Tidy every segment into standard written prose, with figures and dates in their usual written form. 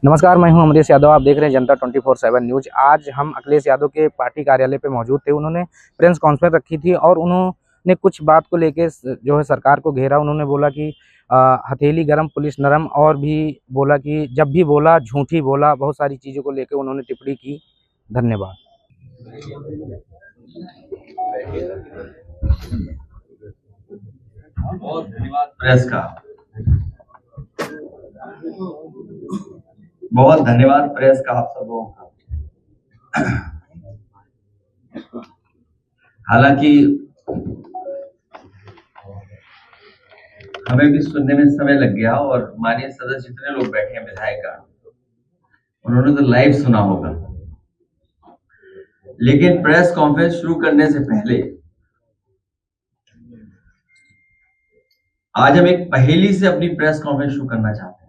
नमस्कार, मैं हूं अमरीश यादव। आप देख रहे हैं जनता 24/7 न्यूज। आज हम अखिलेश यादव के पार्टी कार्यालय पे मौजूद थे। उन्होंने प्रेस कॉन्फ्रेंस रखी थी और उन्होंने कुछ बात को लेके जो है सरकार को घेरा। उन्होंने बोला कि हथेली गरम पुलिस नरम, और भी बोला कि जब भी बोला झूठी बोला। बहुत सारी चीज़ों को लेके उन्होंने टिप्पणी की। धन्यवाद। बहुत धन्यवाद प्रेस का। बहुत धन्यवाद प्रेस का आप सब लोगों का। हालांकि हमें भी सुनने में समय लग गया और माननीय सदस्य जितने लोग बैठे हैं विधायक, उन्होंने तो लाइव सुना होगा। लेकिन प्रेस कॉन्फ्रेंस शुरू करने से पहले आज हम एक पहेली से अपनी प्रेस कॉन्फ्रेंस शुरू करना चाहते हैं।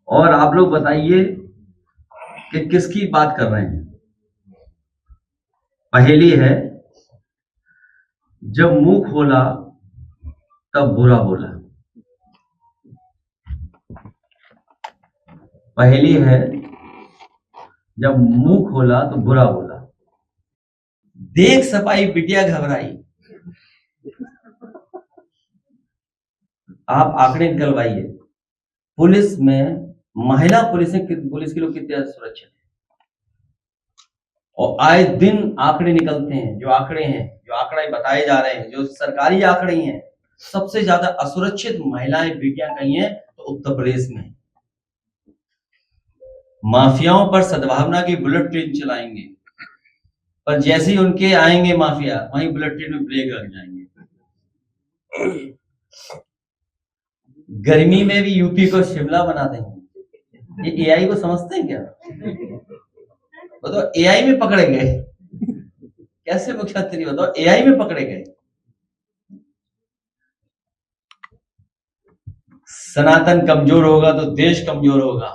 और आप लोग बताइए कि किसकी बात कर रहे हैं। पहेली है, जब मुंह खोला तब बुरा बोला। पहेली है, जब मुंह खोला तो बुरा बोला। देख सपाई बिटिया घबराई। आप आंकड़े निकलवाइए। पुलिस में महिला पुलिस के लोग कितने सुरक्षित हैं, और आए दिन आंकड़े निकलते हैं। जो आंकड़े बताए जा रहे हैं, जो सरकारी आंकड़े हैं, सबसे ज्यादा असुरक्षित महिलाएं बेटियां कहीं हैं तो उत्तर प्रदेश में। माफियाओं पर सद्भावना की बुलेट ट्रेन चलाएंगे, पर जैसे ही उनके आएंगे माफिया, वहीं बुलेट ट्रेन में ब्रेक लग जाएंगे। गर्मी में भी यूपी को शिमला बना देंगे। ये एआई को समझते हैं क्या? बताओ, एआई में पकड़े गए कैसे मुख्यमंत्री? बताओ, एआई में पकड़े गए। सनातन कमजोर होगा तो देश कमजोर होगा।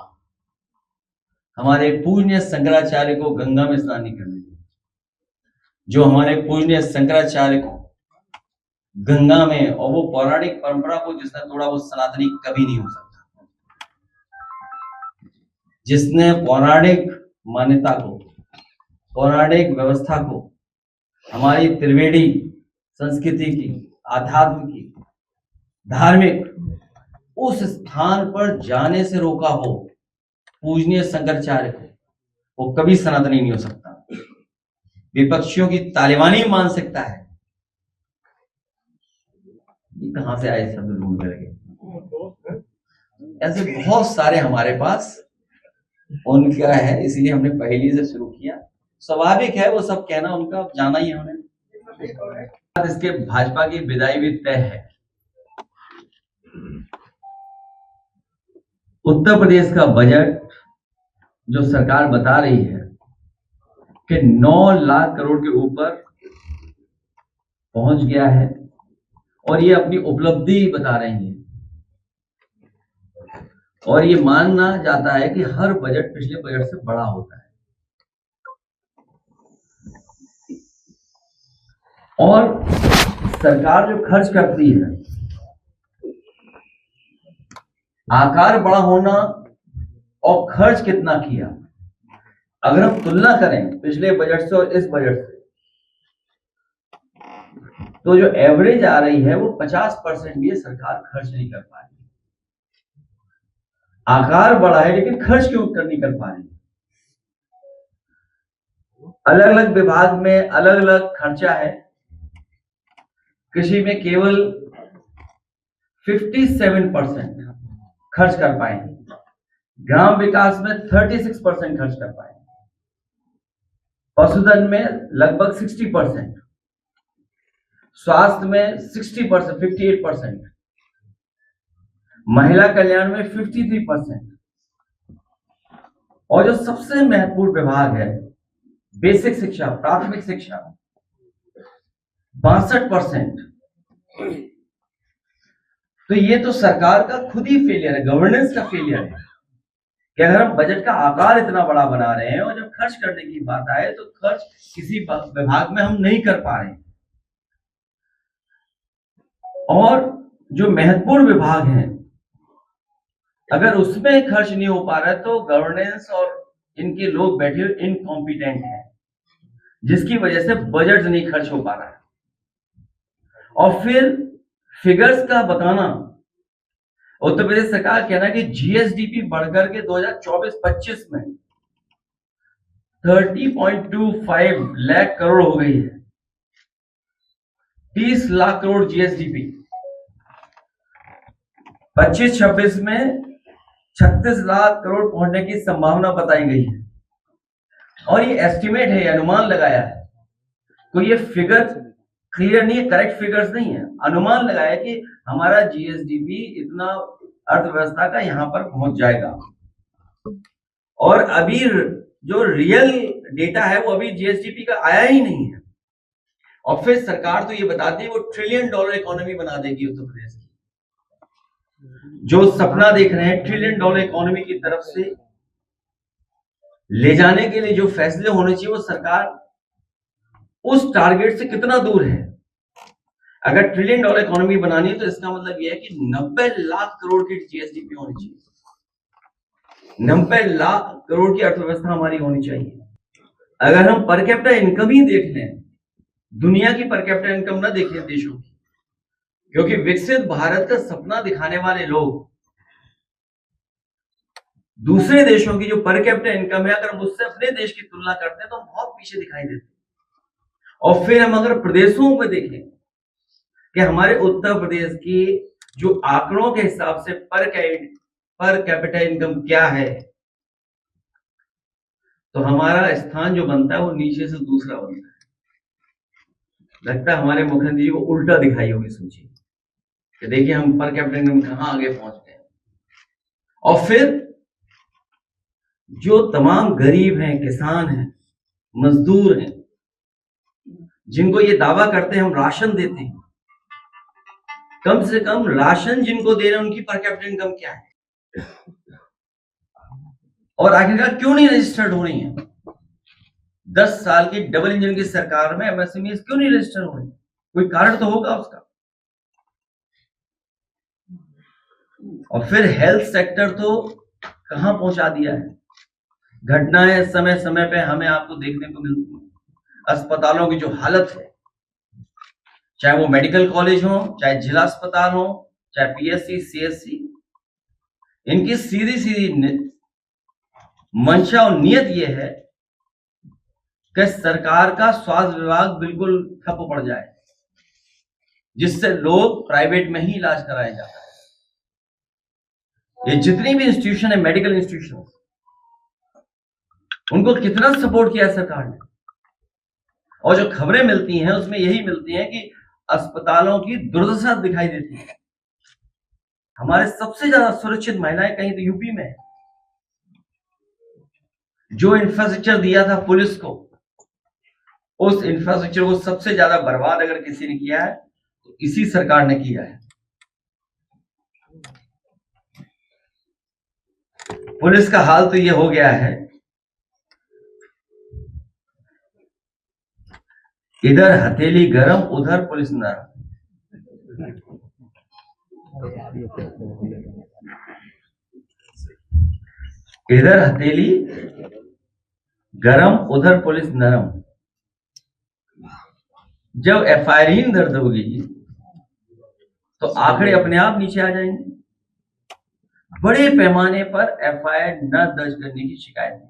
हमारे पूज्य शंकराचार्य को गंगा में स्नान नहीं करने दिया। जो हमारे पूज्य शंकराचार्य को गंगा में, और वो पौराणिक परंपरा को जिसने तोड़ा वो सनातनी कभी नहीं हो सकता। जिसने पौराणिक मान्यता को, पौराणिक व्यवस्था को, हमारी त्रिवेणी संस्कृति की, आध्यात्म की, धार्मिक, उस स्थान पर जाने से रोका हो पूजनीय शंकराचार्य को, वो कभी सनातनी नहीं हो सकता। विपक्षियों की तालिबानी मानसिकता है। ये कहां से आए शब्द ढूंढ करके? ऐसे बहुत सारे हमारे पास उनका है, इसलिए हमने पहली से शुरू किया। स्वाभाविक है वो सब कहना, उनका जाना ही है उन्हें। इसके भाजपा की विदाई भी तय है। उत्तर प्रदेश का बजट जो सरकार बता रही है कि 9 लाख करोड़ के ऊपर पहुंच गया है, और ये अपनी उपलब्धि बता रही है। और ये मानना जाता है कि हर बजट पिछले बजट से बड़ा होता है। और सरकार जो खर्च करती है, आकार बड़ा होना और खर्च कितना किया, अगर हम तुलना करें पिछले बजट से और इस बजट से, तो जो एवरेज आ रही है वो 50% भी सरकार खर्च नहीं कर पा रही। आकार बड़ा है लेकिन खर्च क्यों नहीं कर पा रही? अलग अलग विभाग में अलग अलग खर्चा है। कृषि में केवल 57% खर्च कर पाएंगे, ग्राम विकास में 36% खर्च कर पाएंगे, पशुधन में लगभग 60%, स्वास्थ्य में 60%, 58%, महिला कल्याण में 53%, और जो सबसे महत्वपूर्ण विभाग है बेसिक शिक्षा, प्राथमिक शिक्षा, 62%। तो ये तो सरकार का खुद ही फेलियर है, गवर्नेंस का फेलियर है कि अगर हम बजट का आकार इतना बड़ा बना रहे हैं और जब खर्च करने की बात आए तो खर्च किसी विभाग में हम नहीं कर पा रहे हैं। और जो महत्वपूर्ण विभाग हैं अगर उसमें खर्च नहीं हो पा रहा है तो गवर्नेंस और इनके लोग बैठे इनकॉम्पिटेंट हैं, जिसकी वजह से बजट नहीं खर्च हो पा रहा है। और फिर फिगर्स का बताना, उत्तर प्रदेश सरकार कहना कि जीएसडीपी बढ़कर के 2024-25 में 30.25 लाख करोड़ हो गई है। 30 लाख करोड़ जीएसडीपी 25-26 में 36 लाख करोड़ पहुंचने की संभावना बताई गई है। और ये एस्टिमेट है, अनुमान लगाया है, कोई ये फिगर क्लियर नहीं है, करेक्ट फिगर्स नहीं है, अनुमान लगाया कि हमारा जीएसडीपी इतना अर्थव्यवस्था का यहां पर पहुंच जाएगा। और अभी जो रियल डेटा है वो अभी जीएसडीपी का आया ही नहीं है। और फिर सरकार तो ये बताती है वो $1 ट्रिलियन इकोनॉमी बना देगी उत्तर प्रदेश की। जो सपना देख रहे हैं $1 ट्रिलियन इकोनॉमी की तरफ से ले जाने के लिए जो फैसले होने चाहिए, वो सरकार उस टारगेट से कितना दूर है। अगर $1 ट्रिलियन इकोनॉमी बनानी है तो इसका मतलब यह है कि 90 लाख करोड़ की जीएसडीपी होनी चाहिए, 90 लाख करोड़ की अर्थव्यवस्था हमारी होनी चाहिए। अगर हम पर कैपिटा इनकम ही देख लें, दुनिया की पर कैपिटा इनकम ना देखें देशों की, क्योंकि विकसित भारत का सपना दिखाने वाले लोग दूसरे देशों की जो पर कैपिटा इनकम है, अगर हम उससे अपने देश की तुलना करते हैं तो हम बहुत पीछे दिखाई देते हैं। और फिर हम अगर प्रदेशों में देखें कि हमारे उत्तर प्रदेश की जो आंकड़ों के हिसाब से पर कैपिटा इनकम क्या है, तो हमारा स्थान जो बनता है वो नीचे से दूसरा बनता है। लगता है हमारे मुख्यमंत्री जी को उल्टा दिखाई होगी सोचिए कि देखिए हम पर कैपिटा इनकम कहां आगे पहुंच गए। और फिर जो तमाम गरीब हैं, किसान हैं, मजदूर हैं, जिनको ये दावा करते हैं हम राशन देते हैं, कम से कम राशन जिनको दे रहे हैं उनकी पर कैपिटा इनकम क्या है, और आखिरकार क्यों नहीं रजिस्टर्ड हो रही है। 10 साल की डबल इंजन की सरकार में एमएसएमई क्यों नहीं रजिस्टर हो रही, कोई कारण तो होगा उसका। और फिर हेल्थ सेक्टर तो कहां पहुंचा दिया है। घटनाएं समय समय पे हमें आपको देखने को मिलती है। अस्पतालों की जो हालत है, चाहे वो मेडिकल कॉलेज हो, चाहे जिला अस्पताल हो, चाहे पीएससी, सीएससी, इनकी सीधी सीधी मंशा और नियत ये है कि सरकार का स्वास्थ्य विभाग बिल्कुल ठप पड़ जाए, जिससे लोग प्राइवेट में ही इलाज कराया जाता है। ये जितनी भी इंस्टीट्यूशन है, मेडिकल इंस्टीट्यूशन, उनको कितना सपोर्ट किया सरकार ने। और जो खबरें मिलती हैं उसमें यही मिलती हैं कि अस्पतालों की दुर्दशा दिखाई देती है। हमारे सबसे ज्यादा सुरक्षित महिलाएं कहीं तो यूपी में है। जो इंफ्रास्ट्रक्चर दिया था पुलिस को, उस इंफ्रास्ट्रक्चर को सबसे ज्यादा बर्बाद अगर किसी ने किया है तो इसी सरकार ने किया है। पुलिस का हाल तो ये हो गया है, इधर हथेली गरम उधर पुलिस नरम। इधर हथेली गरम उधर पुलिस नरम। जब एफआईआर ही दर्ज होगी तो आंकड़े अपने आप नीचे आ जाएंगे। बड़े पैमाने पर एफआईआर न दर्ज करने की शिकायत है।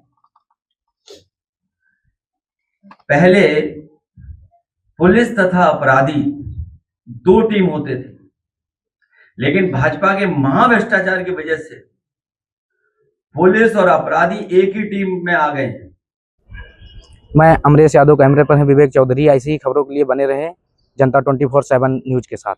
पहले पुलिस तथा अपराधी 2 टीम होते थे, लेकिन भाजपा के महाभ्रष्टाचार की वजह से पुलिस और अपराधी एक ही टीम में आ गए हैं। मैं अमरेश यादव, कैमरे पर है विवेक चौधरी। ऐसी ही खबरों के लिए बने रहें जनता 24/7 न्यूज के साथ।